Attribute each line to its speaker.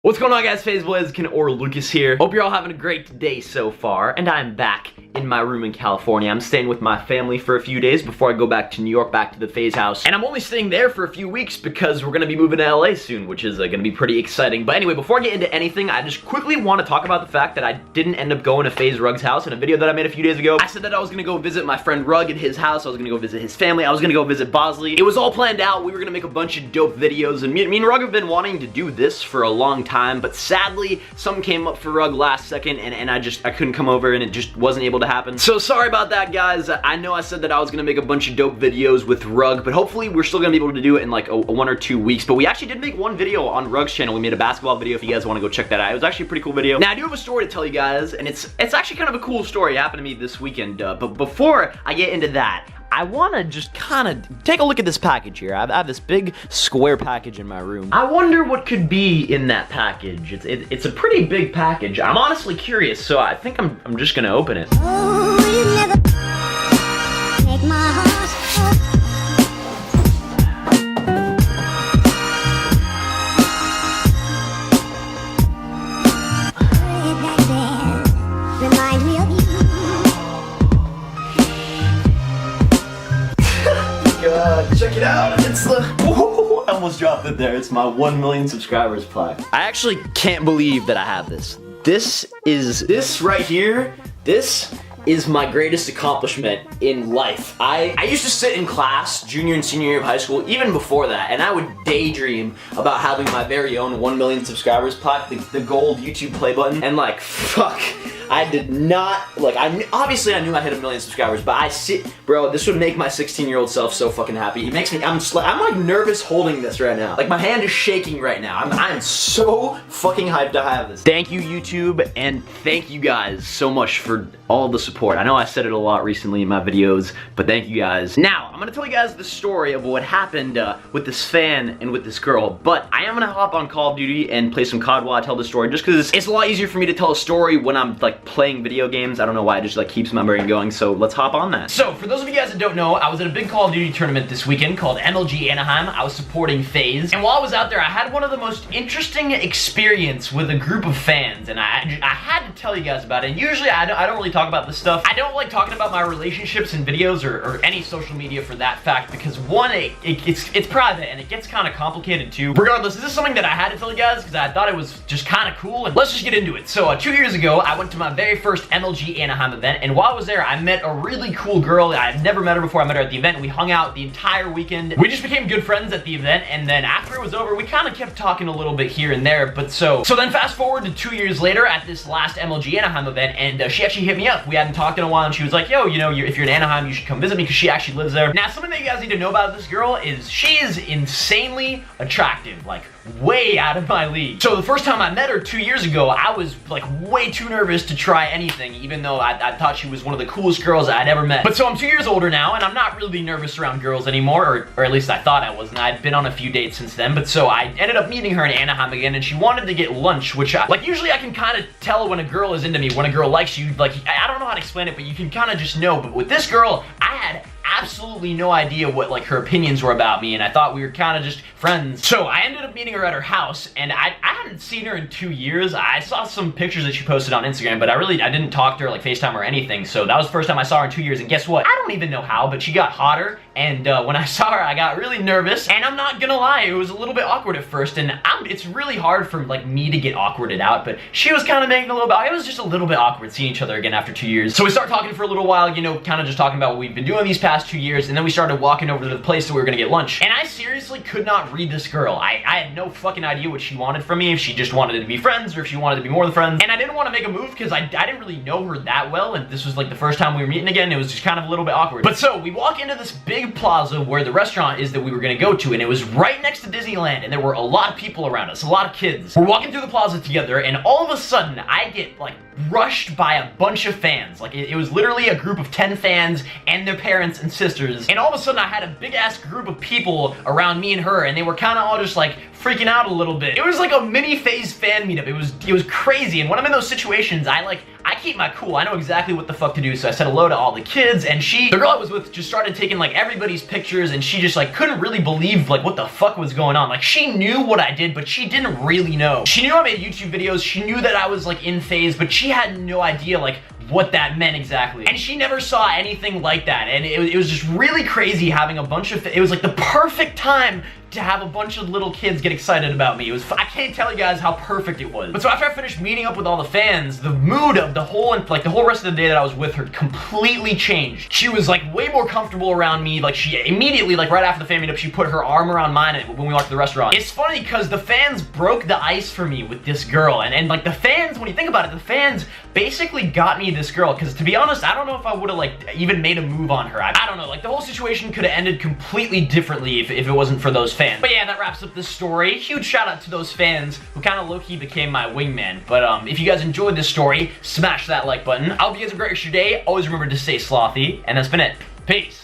Speaker 1: What's going on, guys? FaZe or Lucas here. Hope you're all having a great day so far, and I'm back in my room in California. I'm staying with my family for a few days before I go back to New York, back to the FaZe house. And I'm only staying there for a few weeks because we're gonna be moving to LA soon, which is gonna be pretty exciting. But anyway, before I get into anything, I just quickly want to talk about the fact that I didn't end up going to FaZe Rug's house. In a video that I made a few days ago, I said that I was gonna go visit my friend Rug at his house. I was gonna go visit his family. I was gonna go visit Bosley. It was all planned out. We were gonna make a bunch of dope videos, and me and Rug have been wanting to do this for a long time, but sadly, something came up for Rug last second, and I couldn't come over, and it just wasn't able to happen. So sorry about that, guys. I know I said that I was gonna make a bunch of dope videos with Rug, but hopefully we're still gonna be able to do it in like a 1 or 2 weeks. But we actually did make one video on Rug's channel. We made a basketball video if you guys want to go check that out. It was actually a pretty cool video. Now, I do have a story to tell you guys, and it's actually kind of a cool story. It happened to me this weekend, but before I get into that, I want to just kind of take a look at this package here. I have this big square package in my room. I wonder what could be in that package. It's a pretty big package. I'm honestly curious, so I think I'm just gonna open it.
Speaker 2: Oh, you never make my heart remind me of you.
Speaker 1: God, check it out. It's the I almost dropped it there. It's my 1 million subscribers plaque. I actually can't believe that I have this. This right here. This is my greatest accomplishment in life. I used to sit in class junior and senior year of high school, even before that, and I would daydream about having my very own 1 million subscribers plaque, the gold YouTube play button, and like, fuck. I did not, like, obviously I knew I hit 1 million subscribers, but bro, this would make my 16-year-old self so fucking happy. It makes me, I'm like nervous holding this right now. Like, my hand is shaking right now. I'm so fucking hyped to have this. Thank you, YouTube, and thank you guys so much for all the support. I know I said it a lot recently in my videos, but thank you guys. Now, I'm gonna tell you guys the story of what happened with this fan and with this girl, but I am gonna hop on Call of Duty and play some COD while I tell the story, just because it's a lot easier for me to tell a story when I'm, like, playing video games. I don't know why, it just like keeps my brain going, so let's hop on that. So for those of you guys that don't know, I was at a big Call of Duty tournament this weekend called MLG Anaheim. I was supporting FaZe, and while I was out there, I had one of the most interesting experience with a group of fans, and I had to tell you guys about it. And usually I don't really talk about this stuff. I don't like talking about my relationships in videos or any social media for that fact, because one, it's private and it gets kind of complicated too. Regardless, this is something that I had to tell you guys because I thought it was just kind of cool, and let's just get into it. So 2 years ago, I went to my very first MLG Anaheim event, and while I was there, I met a really cool girl. I've never met her before. I met her at the event, and we hung out the entire weekend. We just became good friends at the event, and then after it was over, we kind of kept talking a little bit here and there. But so then fast forward to 2 years later at this last MLG Anaheim event, and she actually hit me up. We hadn't talked in a while, and she was like, yo, you know, if you're in Anaheim, you should come visit me, because she actually lives there. Now, something that you guys need to know about this girl is she is insanely attractive, like way out of my league. So the first time I met her 2 years ago, I was like way too nervous to try anything, even though I thought she was one of the coolest girls I'd ever met. But so I'm 2 years older now, and I'm not really nervous around girls anymore, or at least I thought I wasn't. I'd been on a few dates since then, but so I ended up meeting her in Anaheim again, and she wanted to get lunch, which like usually I can kind of tell when a girl is into me, when a girl likes you. Like, I don't know how to explain it, but you can kind of just know. But with this girl, I had absolutely no idea what like her opinions were about me, and I thought we were kind of just friends. So I ended up meeting her at her house, and I hadn't seen her in 2 years. I saw some pictures that she posted on Instagram, but I didn't talk to her, like FaceTime or anything. So that was the first time I saw her in 2 years, and guess what? I don't even know how, but she got hotter, and when I saw her, I got really nervous, and I'm not gonna lie, it was a little bit awkward at first, and it's really hard for like me to get awkwarded out, but she was kind of making a little bit, it was just a little bit awkward seeing each other again after 2 years. So we started talking for a little while, you know, kind of just talking about what we've been doing these past 2 years, and then we started walking over to the place that we were gonna get lunch, and I seriously could not read this girl. I had no fucking idea what she wanted from me, if she just wanted to be friends, or if she wanted to be more than friends, and I didn't want to make a move because I didn't really know her that well, and this was like the first time we were meeting again. It was just kind of a little bit awkward. But so we walk into this big plaza where the restaurant is that we were gonna go to, and it was right next to Disneyland, and there were a lot of people around us, a lot of kids. We're walking through the plaza together, and all of a sudden, I get like rushed by a bunch of fans. Like it was literally a group of 10 fans and their parents and sisters, and all of a sudden I had a big ass group of people around me and her, and they were kind of all just like freaking out a little bit. It was like a mini FaZe fan meetup. It was crazy, and when I'm in those situations, I keep my cool. I know exactly what the fuck to do, so I said hello to all the kids, and the girl I was with just started taking like everybody's pictures, and she just like couldn't really believe like what the fuck was going on. Like she knew what I did, but she didn't really know. She knew I made YouTube videos, she knew that I was like in FaZe, but she had no idea like what that meant exactly. And she never saw anything like that, and it was just really crazy having a bunch of, it was like the perfect time to have a bunch of little kids get excited about me. I can't tell you guys how perfect it was. But so after I finished meeting up with all the fans, the mood of the whole rest of the day that I was with her completely changed. She was like way more comfortable around me. Like she immediately, like right after the fan meetup, she put her arm around mine when we walked to the restaurant. It's funny because the fans broke the ice for me with this girl, and like the fans, when you think about it, the fans basically got me this girl, because to be honest, I don't know if I would have like even made a move on her. I don't know, like the whole situation could have ended completely differently if it wasn't for those fans. But yeah, that wraps up this story. Huge shout out to those fans who kind of low-key became my wingman. But if you guys enjoyed this story, smash that like button. I hope you guys have a great rest of your day. Always remember to stay slothy, and that's been it. Peace.